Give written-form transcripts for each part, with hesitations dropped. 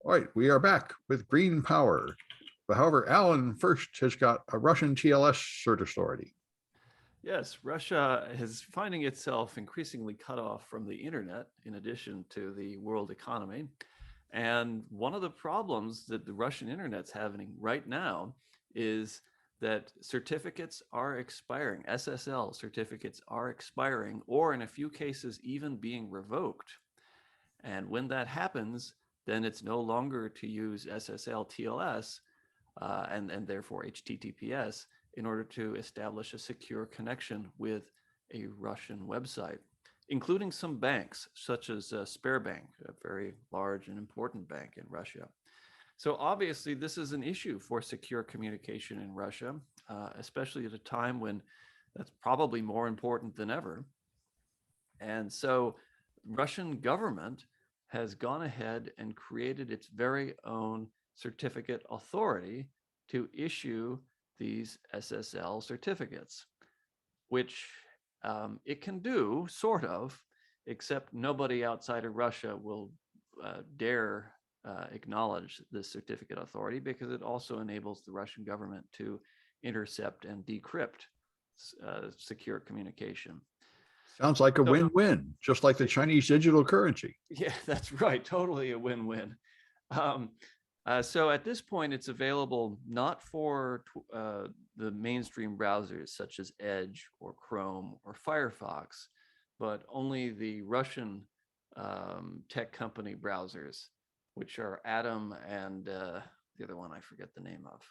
All right, we are back with green power. But however, Alan first has got a Russian TLS cert authority. Yes, Russia is finding itself increasingly cut off from the internet in addition to the world economy. And one of the problems that the Russian internet's having right now is that certificates are expiring. SSL certificates are expiring, or in a few cases, even being revoked. And when that happens, then it's no longer to use SSL TLS and therefore HTTPS in order to establish a secure connection with a Russian website, including some banks such as Sberbank, a very large and important bank in Russia. So obviously this is an issue for secure communication in Russia, especially at a time when that's probably more important than ever. And so Russian government has gone ahead and created its very own certificate authority to issue these SSL certificates, which it can do, sort of, except nobody outside of Russia will dare acknowledge this certificate authority because it also enables the Russian government to intercept and decrypt secure communication. Sounds like a win-win, just like the Chinese digital currency. Yeah, that's right. Totally a win-win. So at this point, it's available not for the mainstream browsers such as Edge or Chrome or Firefox, but only the Russian tech company browsers, which are Atom and the other one I forget the name of.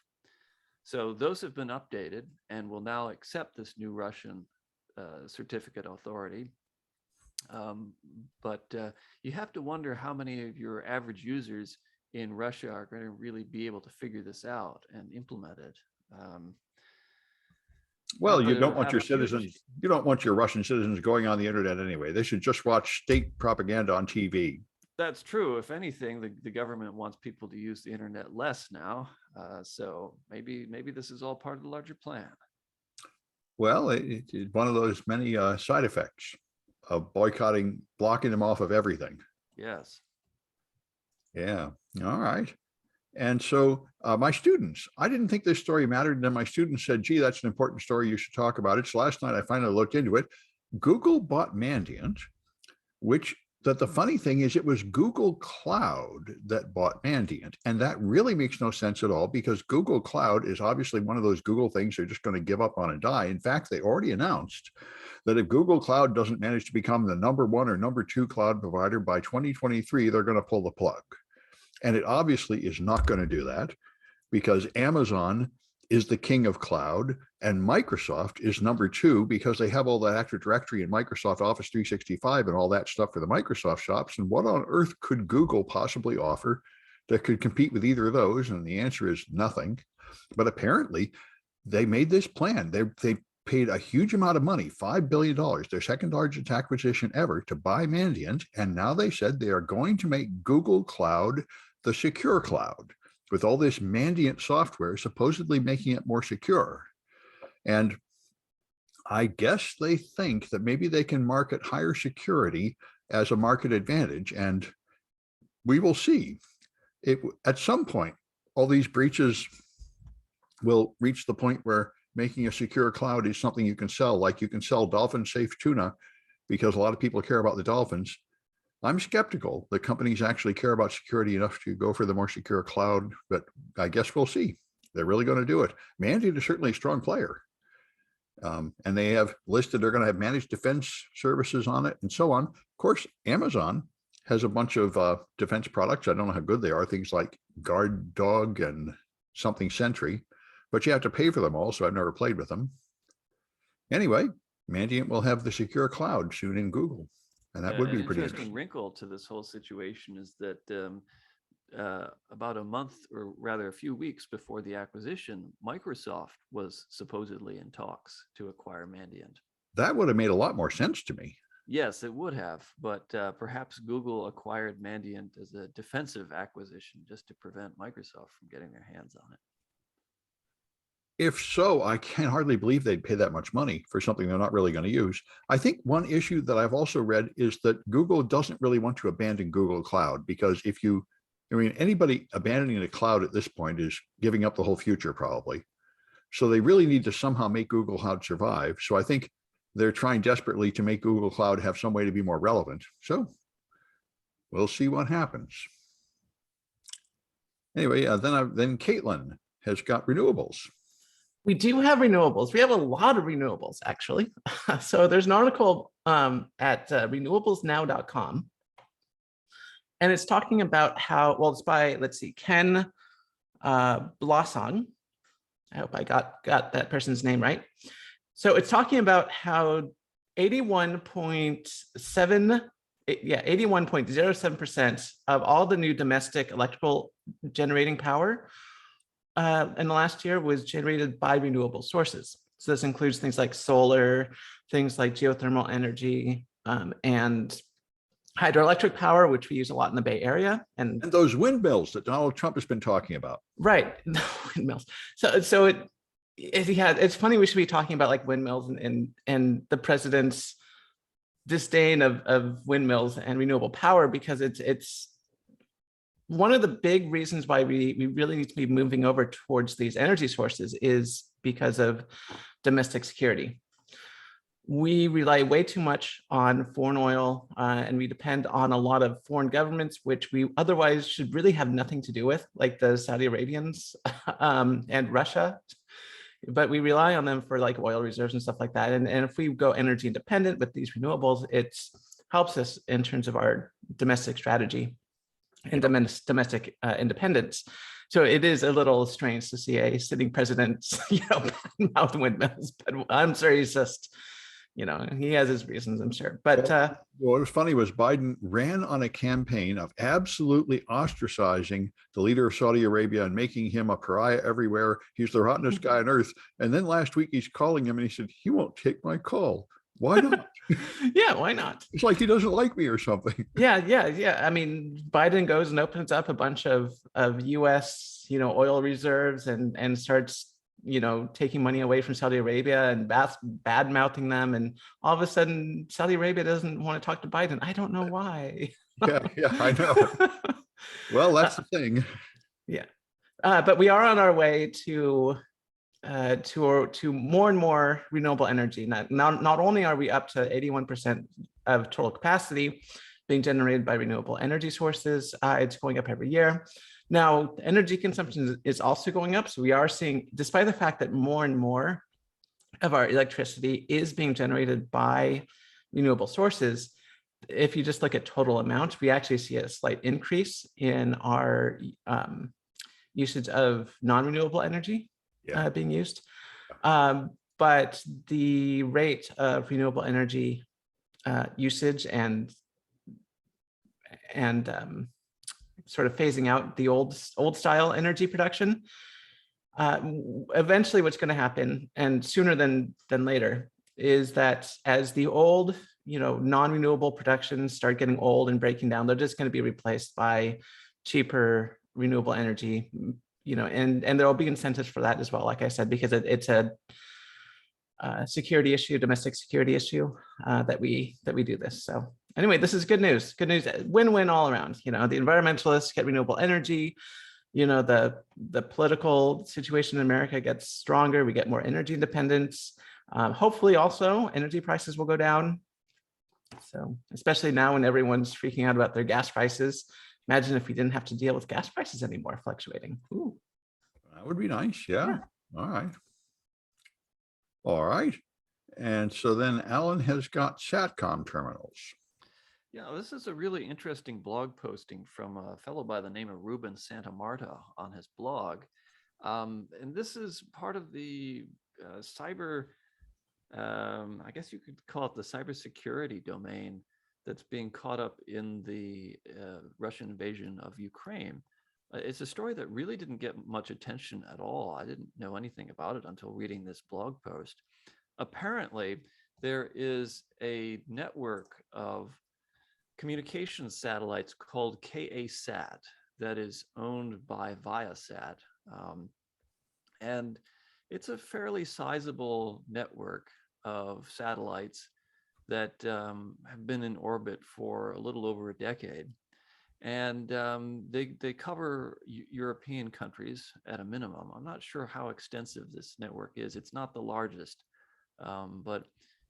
So those have been updated and will now accept this new Russian certificate authority. But you have to wonder how many of your average users in Russia are going to really be able to figure this out and implement it. Well, you don't want your citizens, you don't want your Russian citizens going on the internet anyway. They should just watch state propaganda on TV. That's true. If anything, the government wants people to use the internet less now. So maybe this is all part of the larger plan. Well, it's one of those many side effects of boycotting, blocking them off of everything. Yes. Yeah. All right. And so my students, I didn't think this story mattered. And then my students said, gee, that's an important story. You should talk about it. So last night I finally looked into it. Google bought Mandiant, which that the funny thing is it was Google Cloud that bought Mandiant. And that really makes no sense at all because Google Cloud is obviously one of those Google things they're just going to give up on and die. In fact, they already announced that if Google Cloud doesn't manage to become the #1 or #2 cloud provider by 2023, they're going to pull the plug. And it obviously is not going to do that because Amazon is the king of cloud and Microsoft is #2 because they have all that Active Directory and Microsoft Office 365 and all that stuff for the Microsoft shops. And what on earth could Google possibly offer that could compete with either of those? And the answer is nothing. But apparently they made this plan. They paid a huge amount of money, $5 billion, their second largest acquisition ever, to buy Mandiant. And now they said they are going to make Google Cloud the secure cloud with all this Mandiant software supposedly making it more secure. And I guess they think that maybe they can market higher security as a market advantage. And we will see. At some point, all these breaches will reach the point where making a secure cloud is something you can sell, like you can sell dolphin safe tuna because a lot of people care about the dolphins. I'm skeptical that companies actually care about security enough to go for the more secure cloud, but I guess we'll see. They're really going to do it. Mandiant is certainly a strong player. And they have listed, they're going to have managed defense services on it and so on. Of course, Amazon has a bunch of defense products. I don't know how good they are, things like Guard Dog and something Sentry, but you have to pay for them all, so I've never played with them. Anyway, Mandiant will have the secure cloud soon in Google. And that would be pretty interesting. Wrinkle to this whole situation is that about a month, or rather a few weeks before the acquisition, Microsoft was supposedly in talks to acquire Mandiant. That would have made a lot more sense to me. Yes, it would have, but perhaps Google acquired Mandiant as a defensive acquisition just to prevent Microsoft from getting their hands on it. If so, I can hardly believe they'd pay that much money for something they're not really going to use. I think one issue that I've also read is that Google doesn't really want to abandon Google Cloud, because if you I mean, anybody abandoning the cloud at this point is giving up the whole future, probably. So they really need to somehow make Google Cloud survive. So I think they're trying desperately to make Google Cloud have some way to be more relevant. So we'll see what happens. Anyway, then Kaitlyn has got renewables. We do have renewables. We have a lot of renewables, actually. So there's an article at renewablesnow.com. And it's talking about how, well, it's by, let's see, Ken Blosson. I hope I got that person's name right. So it's talking about how 81.07% of all the new domestic electrical generating power in the last year was generated by renewable sources. So this includes things like solar, things like geothermal energy, and hydroelectric power, which we use a lot in the Bay Area. And those windmills that Donald Trump has been talking about. Right, windmills. So it's funny we should be talking about like windmills and the president's disdain of windmills and renewable power, because it's one of the big reasons why we really need to be moving over towards these energy sources is because of domestic security. We rely way too much on foreign oil, and we depend on a lot of foreign governments, which we otherwise should really have nothing to do with, like the Saudi Arabians and Russia. But we rely on them for like oil reserves and stuff like that. And if we go energy independent with these renewables, it helps us in terms of our domestic strategy and domestic independence. So it is a little strange to see a sitting president, mouth windmills, but I'm sure he's just, he has his reasons, I'm sure. But what was funny was Biden ran on a campaign of absolutely ostracizing the leader of Saudi Arabia and making him a pariah everywhere. He's the rottenest guy on earth. And then last week he's calling him and he said, he won't take my call. Why not? Yeah, why not? It's like he doesn't like me or something. Yeah. I mean, Biden goes and opens up a bunch of US, oil reserves and starts, taking money away from Saudi Arabia and bad mouthing them. And all of a sudden, Saudi Arabia doesn't want to talk to Biden. I don't know why. Yeah, I know. Well, that's the thing. Yeah. But we are on our way to more and more renewable energy. Not only are we up to 81% of total capacity being generated by renewable energy sources, it's going up every year. Now, energy consumption is also going up. So we are seeing, despite the fact that more and more of our electricity is being generated by renewable sources, if you just look at total amount, we actually see a slight increase in our usage of non-renewable energy being used. But the rate of renewable energy usage and sort of phasing out the old style energy production, eventually what's going to happen, and sooner than later, is that as the old non-renewable productions start getting old and breaking down, they're just going to be replaced by cheaper renewable energy, and there will be incentives for that as well, like I said, because it's a security issue, domestic security issue, that we do this. So anyway, this is good news. Good news, win-win all around. The environmentalists get renewable energy. The political situation in America gets stronger. We get more energy independence. Hopefully, also energy prices will go down. So especially now when everyone's freaking out about their gas prices. Imagine if we didn't have to deal with gas prices anymore fluctuating. Ooh. That would be nice. Yeah. All right. And so then Alan has got SATCOM terminals. Yeah, this is a really interesting blog posting from a fellow by the name of Ruben Santamarta on his blog. And this is part of the cyber, I guess you could call it the cybersecurity domain that's being caught up in the Russian invasion of Ukraine. It's a story that really didn't get much attention at all. I didn't know anything about it until reading this blog post. Apparently, there is a network of communications satellites called KA-SAT that is owned by Viasat. And it's a fairly sizable network of satellites that have been in orbit for a little over a decade. And they cover European countries at a minimum. I'm not sure how extensive this network is. It's not the largest, but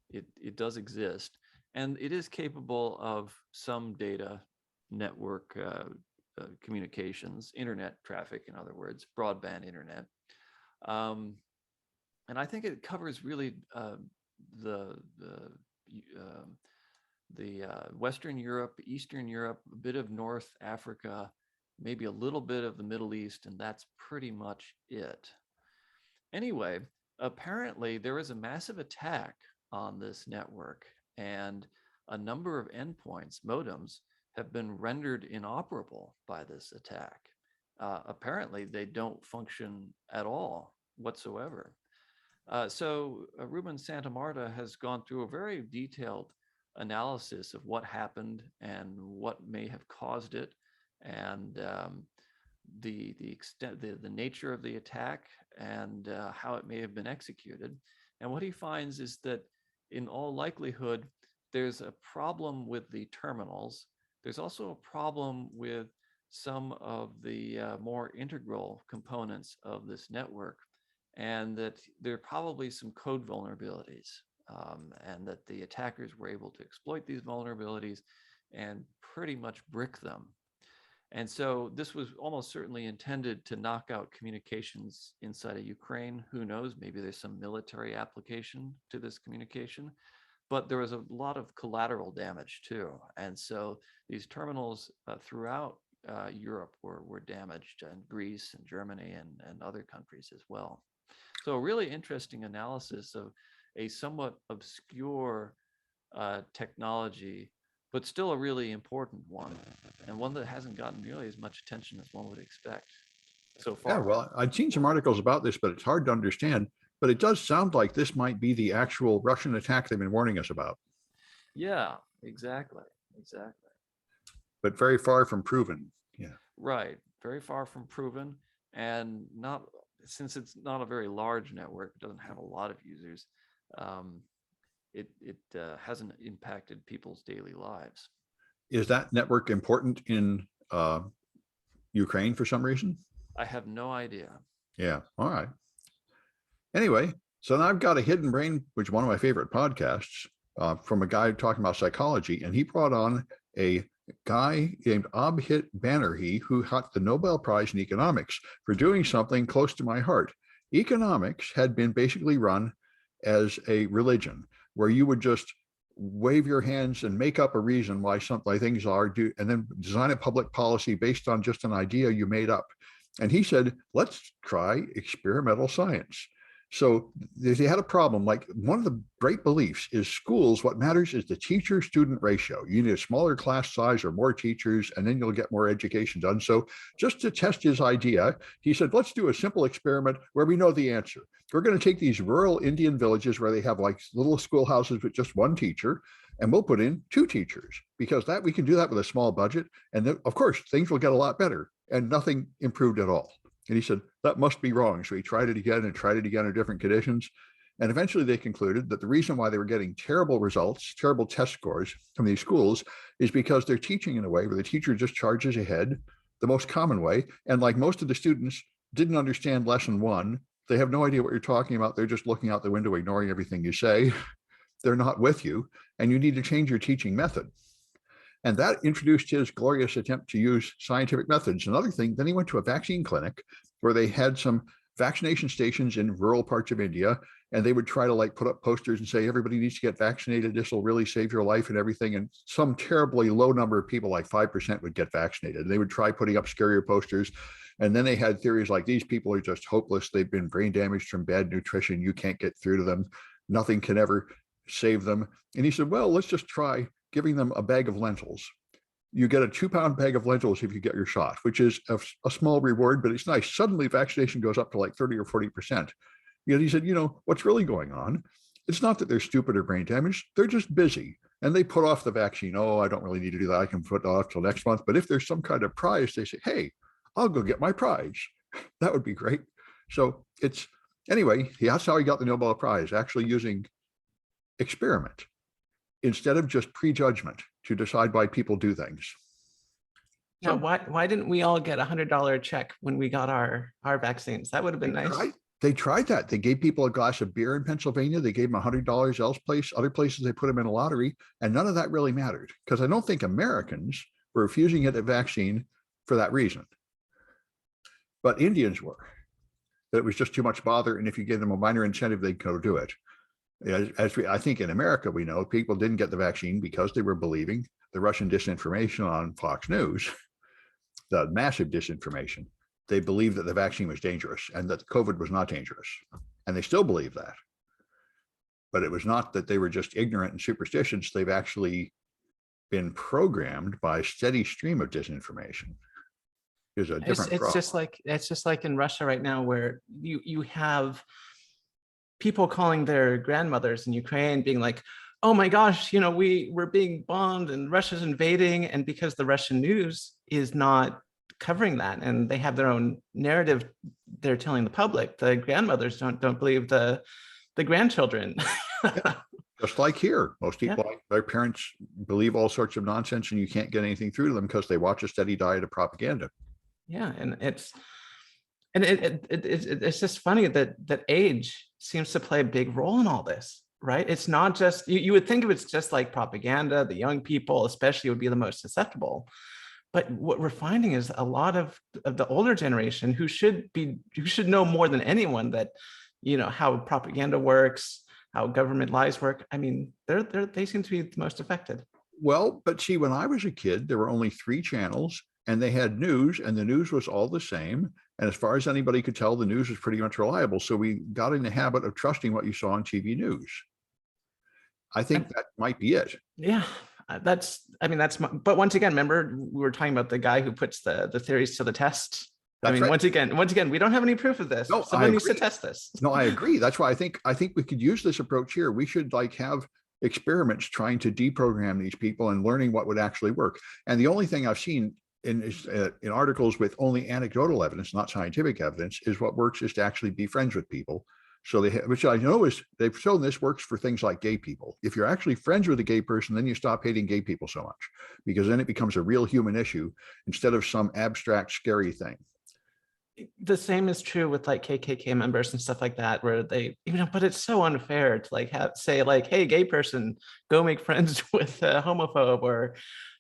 it does exist. And it is capable of some data network communications, internet traffic, in other words, broadband internet. And I think it covers really the Western Europe, Eastern Europe, a bit of North Africa, maybe a little bit of the Middle East, and that's pretty much it. Anyway, apparently there is a massive attack on this network, and a number of endpoints, modems, have been rendered inoperable by this attack. Apparently they don't function at all whatsoever. So Ruben Santamarta has gone through a very detailed analysis of what happened and what may have caused it, and the extent, the nature of the attack, and how it may have been executed. And what he finds is that in all likelihood, there's a problem with the terminals. There's also a problem with some of the more integral components of this network, and that there are probably some code vulnerabilities, and that the attackers were able to exploit these vulnerabilities and pretty much brick them. And so this was almost certainly intended to knock out communications inside of Ukraine. Who knows, maybe there's some military application to this communication, but there was a lot of collateral damage too. And so these terminals throughout Europe were damaged, and Greece and Germany and other countries as well. So a really interesting analysis of a somewhat obscure technology, but still a really important one, and one that hasn't gotten nearly as much attention as one would expect so far. Yeah, well, I'd seen some articles about this, but it's hard to understand. But it does sound like this might be the actual Russian attack they've been warning us about. Yeah, exactly. But very far from proven. Yeah. Right. Very far from proven, and not, since it's not a very large network, it doesn't have a lot of users. It hasn't impacted people's daily lives. Is that network important in Ukraine for some reason? I have no idea. Yeah. All right. Anyway, so now I've got a Hidden Brain, which is one of my favorite podcasts, from a guy talking about psychology, and he brought on a guy named Abhit Banerjee, who got the Nobel Prize in economics for doing something close to my heart. Economics had been basically run as a religion, where you would just wave your hands and make up a reason why something things are, and then design a public policy based on just an idea you made up. And he said, let's try experimental science. So they had a problem. Like, one of the great beliefs is schools, what matters is the teacher-student ratio. You need a smaller class size or more teachers, and then you'll get more education done. So just to test his idea, he said, let's do a simple experiment where we know the answer. We're going to take these rural Indian villages where they have like little schoolhouses with just one teacher, and we'll put in 2 teachers, because that we can do that with a small budget. And then, of course, things will get a lot better, and nothing improved at all. And he said, that must be wrong. So he tried it again and tried it again in different conditions. And eventually they concluded that the reason why they were getting terrible results, terrible test scores from these schools, is because they're teaching in a way where the teacher just charges ahead, the most common way. And like most of the students didn't understand lesson 1, they have no idea what you're talking about. They're just looking out the window, ignoring everything you say. They're not with you, and you need to change your teaching method. And that introduced his glorious attempt to use scientific methods. Another thing, then he went to a vaccine clinic where they had some vaccination stations in rural parts of India, and they would try to like put up posters and say, everybody needs to get vaccinated. This will really save your life and everything. And some terribly low number of people, like 5%, would get vaccinated. And they would try putting up scarier posters. And then they had theories like, these people are just hopeless. They've been brain damaged from bad nutrition. You can't get through to them. Nothing can ever save them. And he said, well, let's just try giving them a bag of lentils. You get a 2-pound bag of lentils if you get your shot, which is a small reward, but it's nice. Suddenly vaccination goes up to like 30 or 40%. He said, what's really going on? It's not that they're stupid or brain damaged. They're just busy. And they put off the vaccine. Oh, I don't really need to do that. I can put it off till next month. But if there's some kind of prize, they say, hey, I'll go get my prize. That would be great. So anyway, that's how he got the Nobel Prize, actually using experiment instead of just prejudgment to decide why people do things. Now, Some why didn't we all get $100 check when we got our vaccines? That would have been nice. They tried that. They gave people a glass of beer in Pennsylvania. They gave them $100 other places they put them in a lottery, and none of that really mattered because I don't think Americans were refusing to get a vaccine for that reason. But Indians were. That it was just too much bother, and if you gave them a minor incentive, they'd go do it. I think in America, we know people didn't get the vaccine because they were believing the Russian disinformation on Fox News, the massive disinformation. They believed that the vaccine was dangerous and that COVID was not dangerous. And they still believe that. But it was not that they were just ignorant and superstitious. They've actually been programmed by a steady stream of disinformation. There's a different It's just like in Russia right now, where you have people calling their grandmothers in Ukraine being like, oh my gosh, we're being bombed and Russia's invading. And because the Russian news is not covering that and they have their own narrative they're telling the public, the grandmothers don't believe the grandchildren. Yeah. Just like here, most people, their parents believe all sorts of nonsense and you can't get anything through to them because they watch a steady diet of propaganda. Yeah, and it's just funny that age seems to play a big role in all this, right? It's not just, you would think of it's just like propaganda, the young people especially would be the most susceptible. But what we're finding is a lot of the older generation who should know more than anyone that, how propaganda works, how government lies work. I mean, they seem to be the most affected. Well, but see, when I was a kid, there were only 3 channels and they had news and the news was all the same. And as far as anybody could tell, the news was pretty much reliable. So we got in the habit of trusting what you saw on TV news. I think that might be it. Yeah, but once again, remember we were talking about the guy who puts the theories to the test. That's right. Once again, we don't have any proof of this. No, Someone needs to test this. No, I agree. That's why I think we could use this approach here. We should have experiments trying to deprogram these people and learning what would actually work. And the only thing I've seen in articles with only anecdotal evidence, not scientific evidence, is what works is to actually be friends with people. So which I know is they've shown this works for things like gay people. If you're actually friends with a gay person, then you stop hating gay people so much, because then it becomes a real human issue instead of some abstract, scary thing. The same is true with like KKK members and stuff like that, where they, but it's so unfair to say hey, gay person, go make friends with a homophobe, or,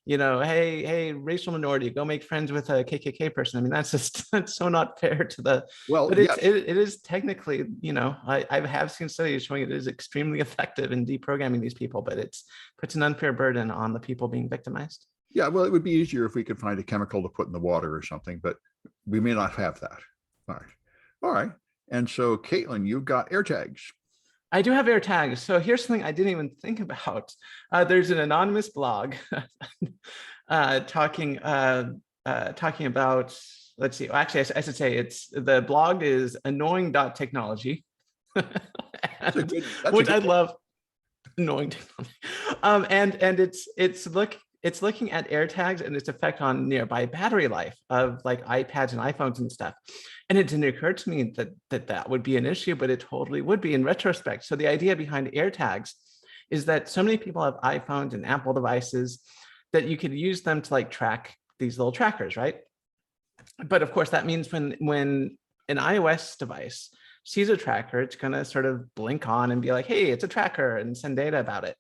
hey, racial minority, go make friends with a KKK person. I mean, that's so not fair to the, well, but yes. It is technically, I have seen studies showing it is extremely effective in deprogramming these people, but it puts an unfair burden on the people being victimized. Yeah, well, it would be easier if we could find a chemical to put in the water or something, but we may not have that. All right. And so, Kaitlyn, you've got AirTags. I do have AirTags. So here's something I didn't even think about. There's an anonymous blog talking about, let's see, actually, I should say the blog is annoying.technology, which I love. Annoying technology. And it's looking at AirTags and its effect on nearby battery life of like iPads and iPhones and stuff. And it didn't occur to me that would be an issue, but it totally would be in retrospect. So the idea behind AirTags is that so many people have iPhones and Apple devices that you could use them to like track these little trackers, right? But of course, that means when an iOS device sees a tracker, it's going to sort of blink on and be like, hey, it's a tracker, and send data about it.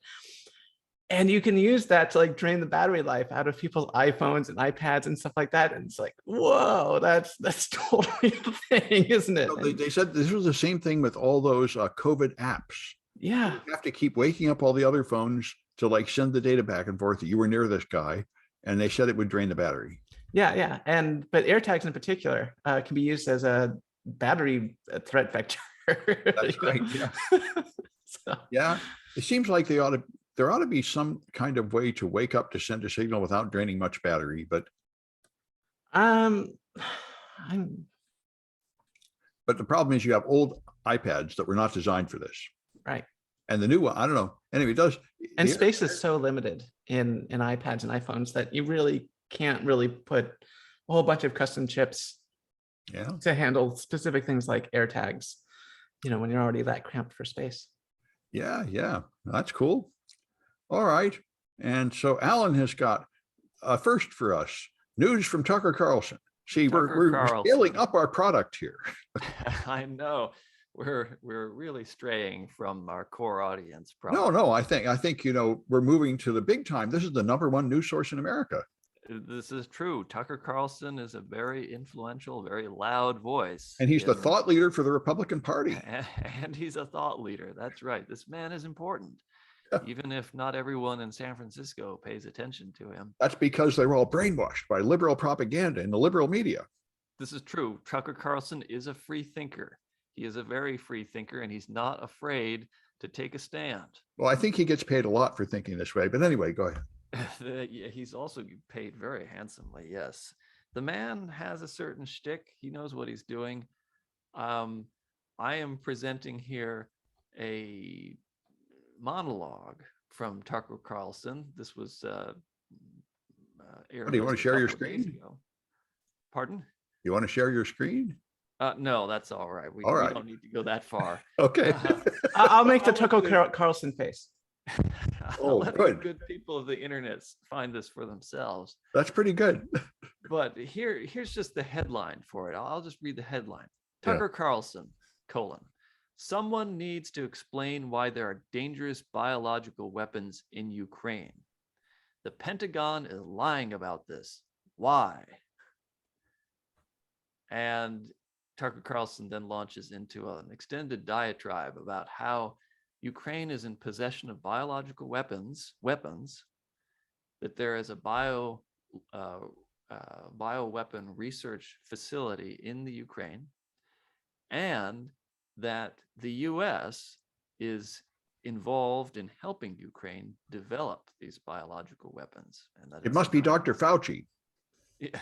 And you can use that to like drain the battery life out of people's iPhones and iPads and stuff like that. And it's like, whoa, that's totally the thing, isn't it? No, they said this was the same thing with all those COVID apps. Yeah. You have to keep waking up all the other phones to like send the data back and forth that you were near this guy. And they said it would drain the battery. Yeah. But AirTags in particular can be used as a battery threat vector. That's right. Yeah. Yeah. It seems like there ought to be some kind of way to wake up to send a signal without draining much battery, but but the problem is you have old iPads that were not designed for this. Right. And the new one, I don't know. Anyway, it does. And space is so limited in iPads and iPhones that you really can't really put a whole bunch of custom chips to handle specific things like AirTags, when you're already that cramped for space. Yeah. That's cool. All right. And so Alan has got a first for us. News from Tucker Carlson. See, Tucker we're Carlson. scaling up our product here. I know we're really straying from our core audience. No, I think we're moving to the big time. This is the #1 news source in America. This is true. Tucker Carlson is a very influential, very loud voice. And he's the thought leader for the Republican Party. And he's a thought leader. That's right. This man is important, even if not everyone in San Francisco pays attention to him. That's because they were all brainwashed by liberal propaganda and the liberal media. This is true. Tucker Carlson is a free thinker. He is a very free thinker, and he's not afraid to take a stand. Well, I think he gets paid a lot for thinking this way. But anyway, go ahead. He's also paid very handsomely. Yes, the man has a certain shtick. He knows what he's doing. I am presenting here a monologue from Tucker Carlson. This was aired. Do you want to share your a couple of days screen? ago. Pardon? You want to share your screen? No, that's all right. We All right. don't need to go that far. Okay. I'll make the Tucker Carlson face. Oh, Let good. the good people of the internet find this for themselves. That's pretty good. But here's just the headline for it. I'll just read the headline. Yeah. Tucker Carlson, : someone needs to explain why there are dangerous biological weapons in Ukraine. The Pentagon is lying about this. Why? And Tucker Carlson then launches into an extended diatribe about how Ukraine is in possession of biological weapons, that there is a bioweapon research facility in the Ukraine, and that the US is involved in helping Ukraine develop these biological weapons. And that It must be Dr. Fauci Yeah,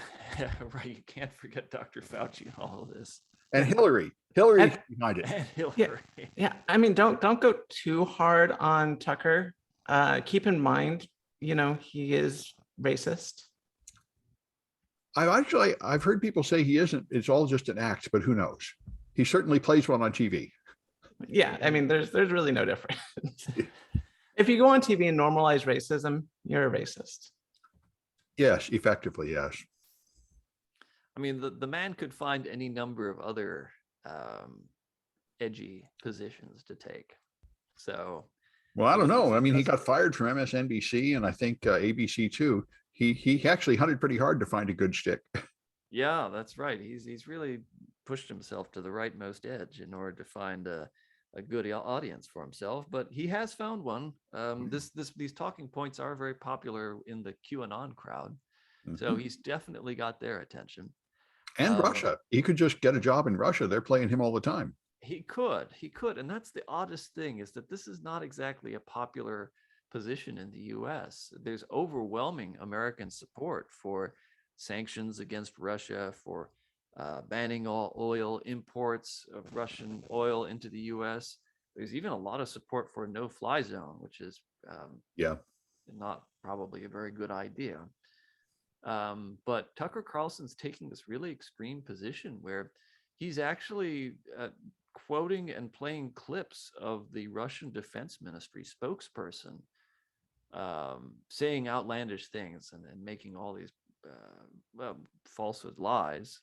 right. You can't forget Dr. Fauci in all of this. and Hillary. Hillary And- is behind it. And Hillary. Yeah, I mean, don't go too hard on Tucker. Keep in mind, he is racist. I've heard people say he isn't. It's all just an act, but who knows? He certainly plays one on TV. Yeah, I mean, there's really no difference. If you go on TV and normalize racism, you're a racist. Yes, effectively, yes. I mean, the man could find any number of other edgy positions to take. So, Well, I don't know. I mean, he got fired from MSNBC and I think ABC too. He actually hunted pretty hard to find a good shtick. yeah, that's right. He's really pushed himself to the rightmost edge in order to find a good audience for himself. But he has found one. These talking points are very popular in the QAnon crowd. So he's definitely got their attention. And Russia. He could just get a job in Russia. They're playing him all the time. He could. And that's the oddest thing, is that this is not exactly a popular position in the US. There's overwhelming American support for sanctions against Russia, for banning all oil imports of Russian oil into the US. There's even a lot of support for a no-fly zone, which is not probably a very good idea. But Tucker Carlson's taking this really extreme position where he's actually quoting and playing clips of the Russian Defense Ministry spokesperson saying outlandish things and making all these falsehood lies,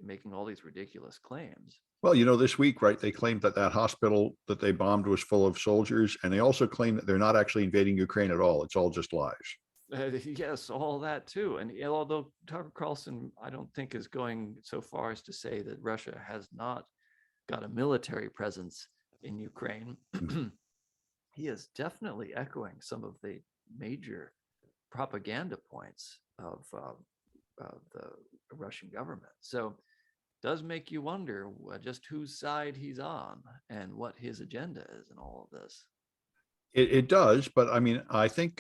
making all these ridiculous claims. Well, this week, right, they claimed that hospital that they bombed was full of soldiers. And they also claim that they're not actually invading Ukraine at all. It's all just lies. Yes, all that too. And although Tucker Carlson, I don't think, is going so far as to say that Russia has not got a military presence in Ukraine, he is definitely echoing some of the major propaganda points of the Russian government. So it does make you wonder just whose side he's on and what his agenda is in all of this. It does, but I mean, I think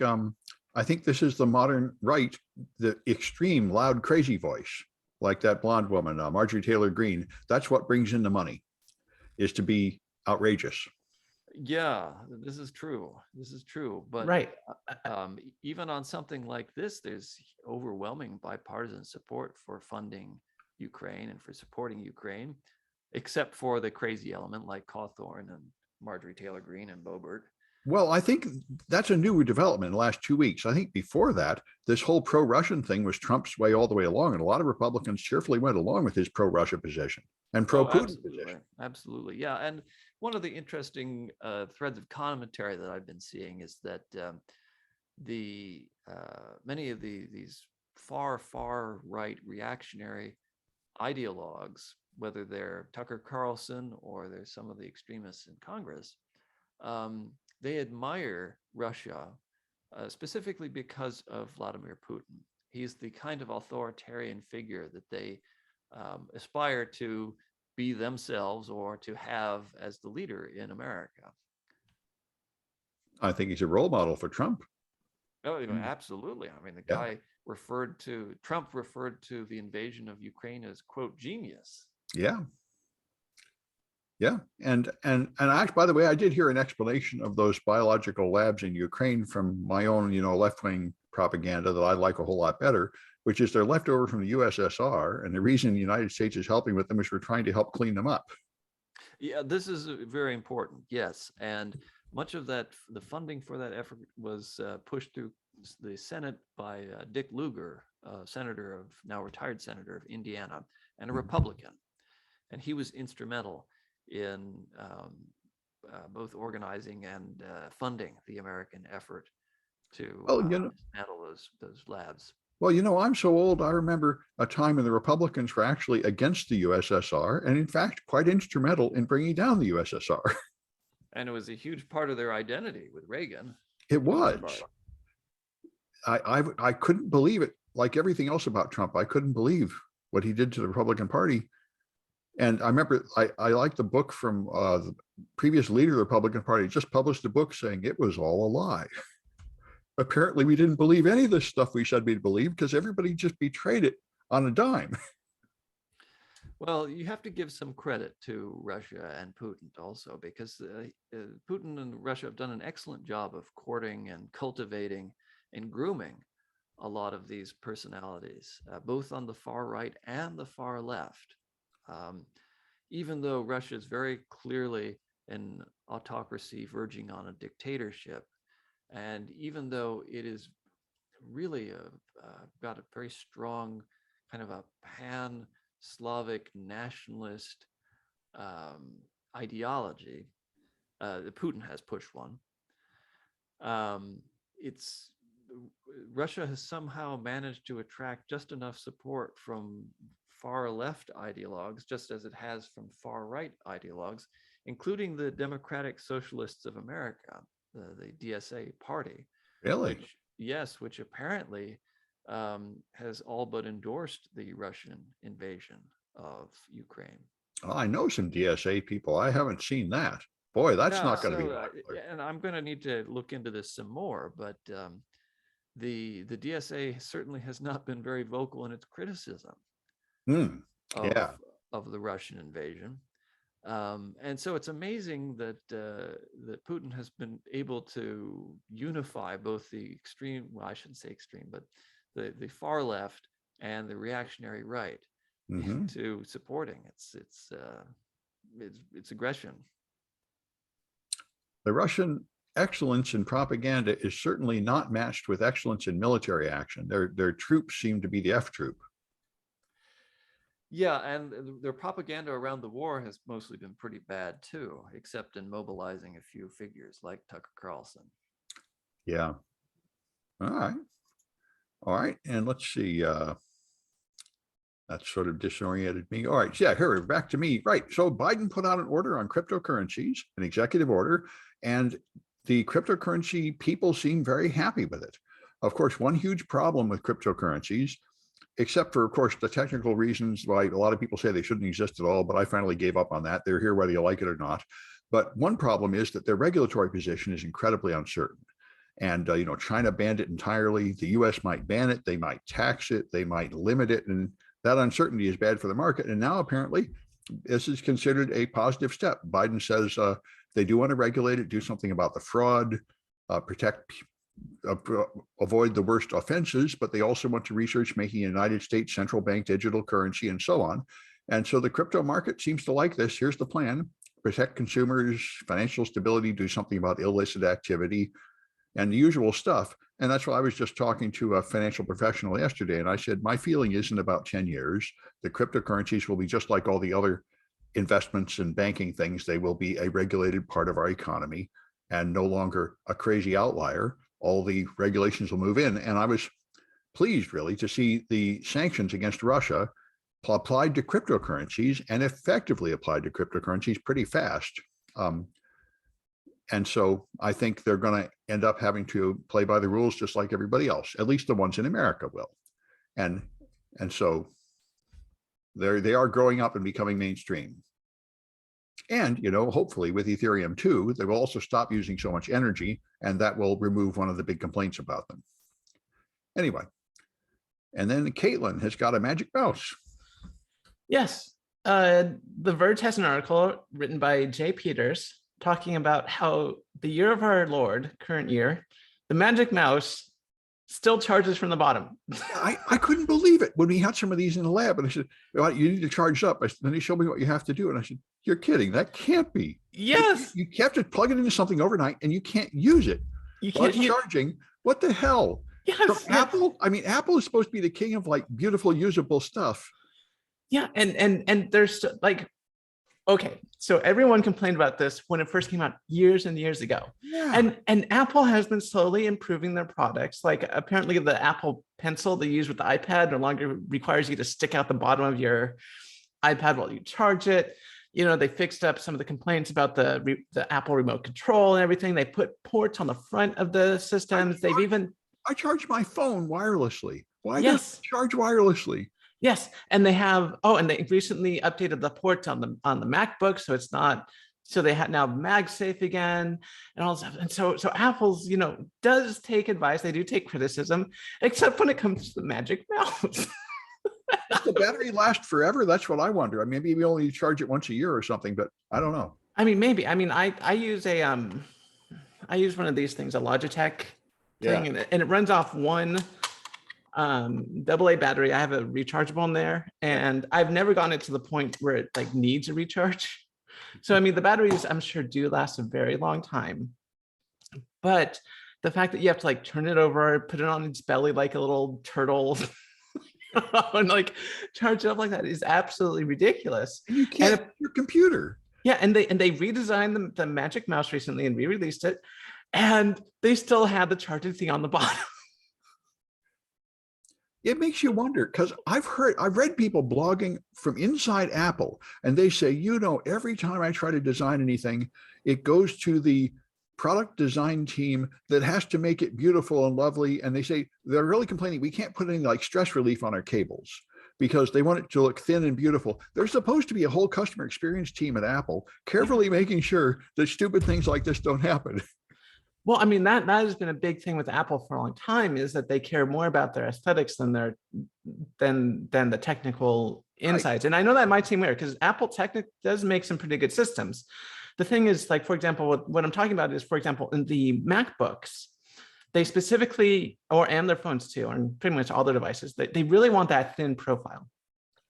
this is the modern right, the extreme, loud, crazy voice, like that blonde woman, Marjorie Taylor Greene. That's what brings in the money, is to be outrageous. Yeah, this is true. But Right. Even on something like this, there's overwhelming bipartisan support for funding Ukraine and for supporting Ukraine, except for the crazy element like Cawthorn and Marjorie Taylor Greene and Boebert. Well, I think that's a new development in the last 2 weeks. I think before that, this whole pro-Russian thing was Trump's way all the way along. And a lot of Republicans cheerfully went along with his pro-Russia position and pro-Putin position. Absolutely. Yeah. And one of the interesting threads of commentary that I've been seeing is that many of these far right reactionary ideologues, whether they're Tucker Carlson or they're some of the extremists in Congress, they admire Russia specifically because of Vladimir Putin. He's the kind of authoritarian figure that they aspire to be themselves or to have as the leader in America. I think he's a role model for Trump. Oh, absolutely. I mean, Trump referred to the invasion of Ukraine as, quote, genius. Yeah. Yeah. And actually, by the way, I did hear an explanation of those biological labs in Ukraine from my own, left-wing propaganda that I like a whole lot better, which is they're left over from the USSR. And the reason the United States is helping with them is we're trying to help clean them up. Yeah, this is very important. Yes. And much of the funding for that effort was pushed through the Senate by Dick Lugar, now retired senator of Indiana, and a Republican. And he was instrumental in both organizing and funding the American effort to dismantle those labs. Well, I'm so old, I remember a time when the Republicans were actually against the USSR and in fact quite instrumental in bringing down the USSR. And it was a huge part of their identity with Reagan. It was. I couldn't believe it. Like everything else about Trump, I couldn't believe what he did to the Republican Party. And I remember I liked the book from the previous leader of the Republican Party, just published a book saying it was all a lie. Apparently, we didn't believe any of this stuff we said we'd believe because everybody just betrayed it on a dime. Well, you have to give some credit to Russia and Putin also, because Putin and Russia have done an excellent job of courting and cultivating and grooming a lot of these personalities, both on the far right and the far left. Even though Russia is very clearly an autocracy verging on a dictatorship, and even though it is really got a very strong kind of a pan-Slavic nationalist ideology, Putin has pushed one. Russia has somehow managed to attract just enough support from far left ideologues, just as it has from far right ideologues, including the Democratic Socialists of America, the DSA party. Really? Which apparently has all but endorsed the Russian invasion of Ukraine. Well, I know some DSA people. I haven't seen that. Boy, that's not going to be popular. And I'm going to need to look into this some more, but the DSA certainly has not been very vocal in its criticism of the Russian invasion. And so it's amazing that that Putin has been able to unify both the extreme, well, I shouldn't say extreme, but the far left and the reactionary right into supporting its aggression. The Russian excellence in propaganda is certainly not matched with excellence in military action. Their troops seem to be the F troop. Yeah, and their propaganda around the war has mostly been pretty bad too, except in mobilizing a few figures like Tucker Carlson. Yeah. All right. And let's see. That sort of disoriented me. All right. Yeah, here, back to me. Right. So Biden put out an order on cryptocurrencies, an executive order, and the cryptocurrency people seem very happy with it. Of course, one huge problem with cryptocurrencies, except for, of course, the technical reasons why a lot of people say they shouldn't exist at all, but I finally gave up on that. They're here whether you like it or not. But one problem is that their regulatory position is incredibly uncertain. And, China banned it entirely. The US might ban it. They might tax it. They might limit it. And that uncertainty is bad for the market. And now apparently this is considered a positive step. Biden says they do want to regulate it, do something about the fraud, avoid the worst offenses, but they also want to research making a United States central bank digital currency and so on. And so the crypto market seems to like this. Here's the plan. protect consumers, financial stability, do something about illicit activity, and the usual stuff. And that's why I was just talking to a financial professional yesterday. And I said, my feeling is in about 10 years, the cryptocurrencies will be just like all the other investments and banking things. They will be a regulated part of our economy and no longer a crazy outlier. All the regulations will move in. And I was pleased really to see the sanctions against Russia applied to cryptocurrencies and effectively applied to cryptocurrencies pretty fast. And so I think they're going to end up having to play by the rules just like everybody else, at least the ones in America will. And so they are growing up and becoming mainstream. And, hopefully with Ethereum too, they will also stop using so much energy, and that will remove one of the big complaints about them. Anyway, and then Kaitlyn has got a magic mouse. Yes. The Verge has an article written by Jay Peters talking about how the year of our Lord, current year, the magic mouse still charges from the bottom. I couldn't believe it when we had some of these in the lab. And I said, well, you need to charge up. Then he showed me what you have to do. And I said, you're kidding. That can't be. Yes. You have to plug it into something overnight and you can't use it. You can't charging. What the hell? Yes. From Apple? I mean, Apple is supposed to be the king of like beautiful, usable stuff. Yeah. And there's like, okay, so everyone complained about this when it first came out years and years ago. Yeah. And Apple has been slowly improving their products. Like apparently the Apple Pencil they use with the iPad no longer requires you to stick out the bottom of your iPad while you charge it. They fixed up some of the complaints about the Apple remote control and everything. They put ports on the front of the systems. I charge my phone wirelessly. Why yes. don't you charge wirelessly? Yes, and they have. Oh, and they recently updated the ports on the MacBook, so it's not. So they have now MagSafe again, and all stuff. And so Apple's does take advice. They do take criticism, except when it comes to the Magic Mouse. Does the battery last forever? That's what I wonder. I mean, maybe we only charge it once a year or something, but I don't know. I mean, maybe. I mean, I use I use one of these things, a Logitech thing, and it runs off one AA battery. I have a rechargeable in there, and I've never gotten it to the point where it like needs a recharge. So I mean, the batteries I'm sure do last a very long time, but the fact that you have to like turn it over, put it on its belly like a little turtle, and like charge it up like that is absolutely ridiculous. And you can't your computer. Yeah, and they redesigned the Magic Mouse recently and re-released it, and they still had the charging thing on the bottom. It makes you wonder, because I've read people blogging from inside Apple, and they say, every time I try to design anything, it goes to the product design team that has to make it beautiful and lovely. And they say they're really complaining, we can't put any like stress relief on our cables because they want it to look thin and beautiful. There's supposed to be a whole customer experience team at Apple carefully making sure that stupid things like this don't happen. Well, I mean, that has been a big thing with Apple for a long time, is that they care more about their aesthetics than the technical insights. Right. And I know that might seem weird because Apple does make some pretty good systems. The thing is, like, for example, what I'm talking about is, for example, in the MacBooks, they specifically, and their phones too, and pretty much all their devices, they really want that thin profile.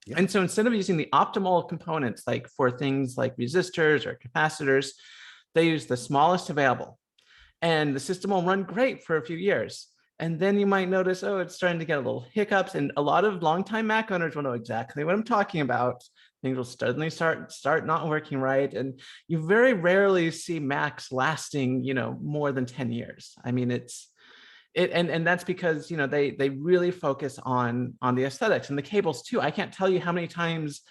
Yeah. And so instead of using the optimal components, like for things like resistors or capacitors, they use the smallest available. And the system will run great for a few years. And then you might notice, it's starting to get a little hiccups. And a lot of longtime Mac owners will know exactly what I'm talking about. Things will suddenly start not working right. And you very rarely see Macs lasting, more than 10 years. I mean, and that's because, they really focus on the aesthetics and the cables too. I can't tell you how many times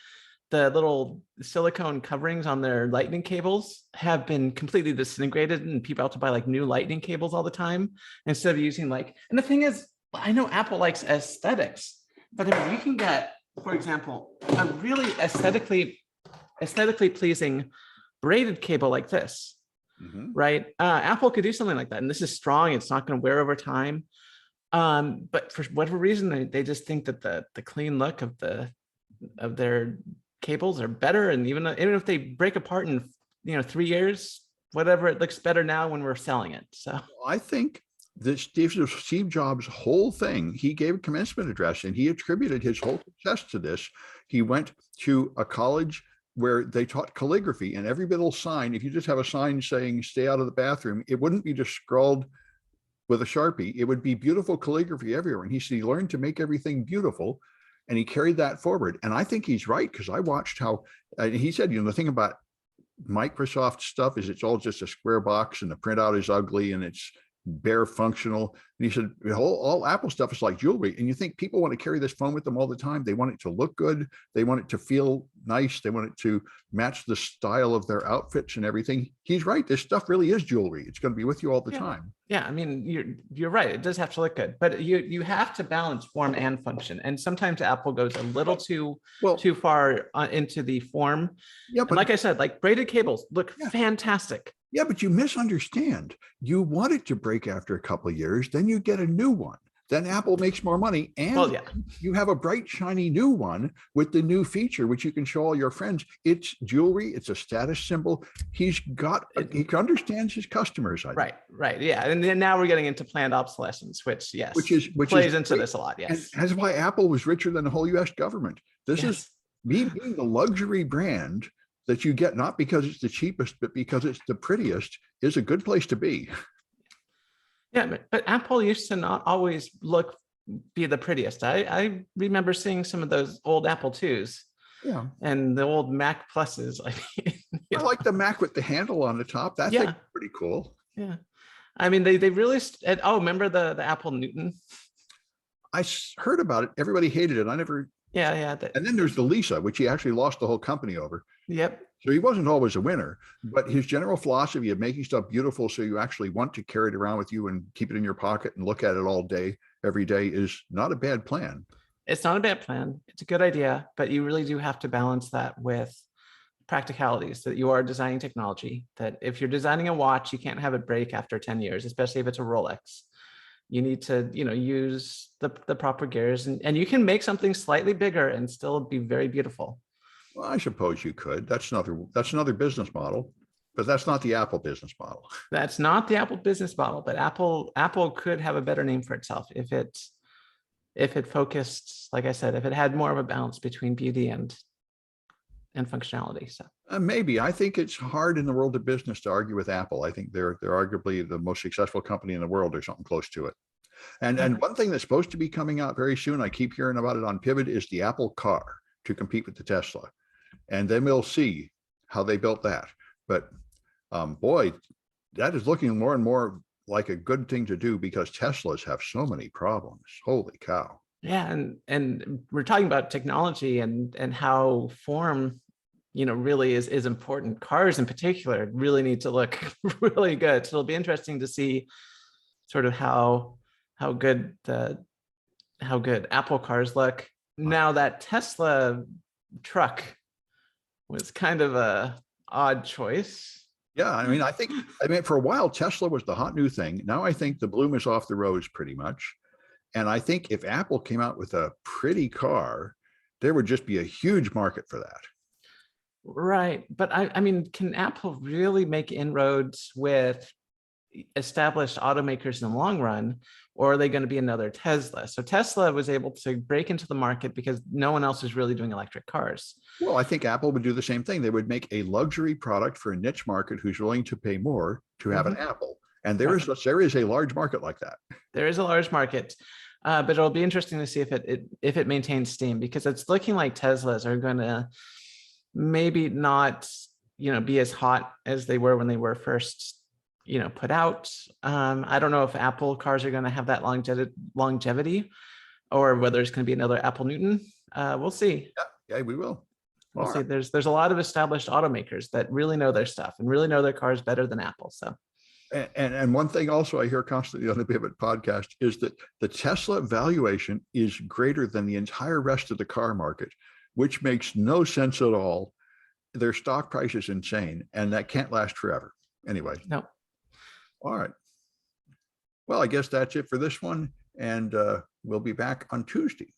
the little silicone coverings on their lightning cables have been completely disintegrated, and people have to buy like new lightning cables all the time instead of using and the thing is, I know Apple likes aesthetics, but I mean, you can get, for example, a really aesthetically pleasing braided cable like this, right? Apple could do something like that. And this is strong. It's not going to wear over time. But for whatever reason, they just think that the clean look of their cables are better, and even if they break apart in 3 years, whatever, it looks better now when we're selling it. So I think that Steve Jobs' whole thing, he gave a commencement address and he attributed his whole success to this. He went to a college where they taught calligraphy, and every little sign, if you just have a sign saying stay out of the bathroom, it wouldn't be just scrawled with a Sharpie. It would be beautiful calligraphy everywhere. And he said he learned to make everything beautiful, and he carried that forward. And I think he's right, because I watched how he said, the thing about Microsoft stuff is it's all just a square box and the printout is ugly and it's bare functional. And he said all Apple stuff is like jewelry. And you think people want to carry this phone with them all the time. They want it to look good. They want it to feel nice. They want it to match the style of their outfits and everything. He's right. This stuff really is jewelry. It's going to be with you all the time. Yeah, I mean, you're right. It does have to look good, but you have to balance form and function. And sometimes Apple goes a little too far into the form. Yeah, but like I said, like braided cables look fantastic. Yeah, but you misunderstand. You want it to break after a couple of years, then you get a new one. Then Apple makes more money, and you have a bright, shiny new one with the new feature, which you can show all your friends. It's jewelry. It's a status symbol. He understands his customers. Right. Yeah. And then now we're getting into planned obsolescence, which plays into this a lot. Yes. And that's why Apple was richer than the whole US government. This is me being the luxury brand that you get, not because it's the cheapest, but because it's the prettiest, is a good place to be. Yeah, but Apple used to not always be the prettiest. I remember seeing some of those old Apple IIs. Yeah. And the old Mac Pluses. I like the Mac with the handle on the top. That's pretty cool. Yeah. I mean, they really, remember the Apple Newton? I heard about it. Everybody hated it. I never. Yeah. And then there's the Lisa, which he actually lost the whole company over. Yep. So he wasn't always a winner, but his general philosophy of making stuff beautiful so you actually want to carry it around with you and keep it in your pocket and look at it all day, every day, is not a bad plan. It's not a bad plan. It's a good idea, but you really do have to balance that with practicalities, that you are designing technology, that if you're designing a watch, you can't have it break after 10 years, especially if it's a Rolex. You need to, use the proper gears, and you can make something slightly bigger and still be very beautiful. Well, I suppose you could. That's another business model, but that's not the Apple business model. That's not the Apple business model, but Apple could have a better name for itself if it focused, like I said, if it had more of a balance between beauty and functionality. So maybe. I think it's hard in the world of business to argue with Apple. I think they're arguably the most successful company in the world, or something close to it. And one thing that's supposed to be coming out very soon, I keep hearing about it on Pivot, is the Apple Car to compete with the Tesla. And then we'll see how they built that. But boy, that is looking more and more like a good thing to do, because Teslas have so many problems. Holy cow. Yeah, and we're talking about technology and how form, really is important. Cars in particular really need to look really good. So it'll be interesting to see sort of how good Apple cars look. Now, that Tesla truck was kind of a odd choice. Yeah, I mean, for a while, Tesla was the hot new thing. Now I think the bloom is off the rose pretty much. And I think if Apple came out with a pretty car, there would just be a huge market for that. Right. But I mean, can Apple really make inroads with established automakers in the long run, or are they going to be another Tesla? So Tesla was able to break into the market because no one else is really doing electric cars. Well, I think Apple would do the same thing. They would make a luxury product for a niche market who's willing to pay more to have an Apple. And there is a large market like that. There is a large market, but it'll be interesting to see if it maintains steam, because it's looking like Teslas are going to maybe not, be as hot as they were when they were first put out. I don't know if Apple cars are going to have that longevity, or whether it's going to be another Apple Newton. We'll see. Yeah, we will. We'll see. There's a lot of established automakers that really know their stuff and really know their cars better than Apple. So. And one thing also I hear constantly on the Pivot podcast is that the Tesla valuation is greater than the entire rest of the car market, which makes no sense at all. Their stock price is insane, and that can't last forever. Anyway. No. All right. Well, I guess that's it for this one, and we'll be back on Tuesday.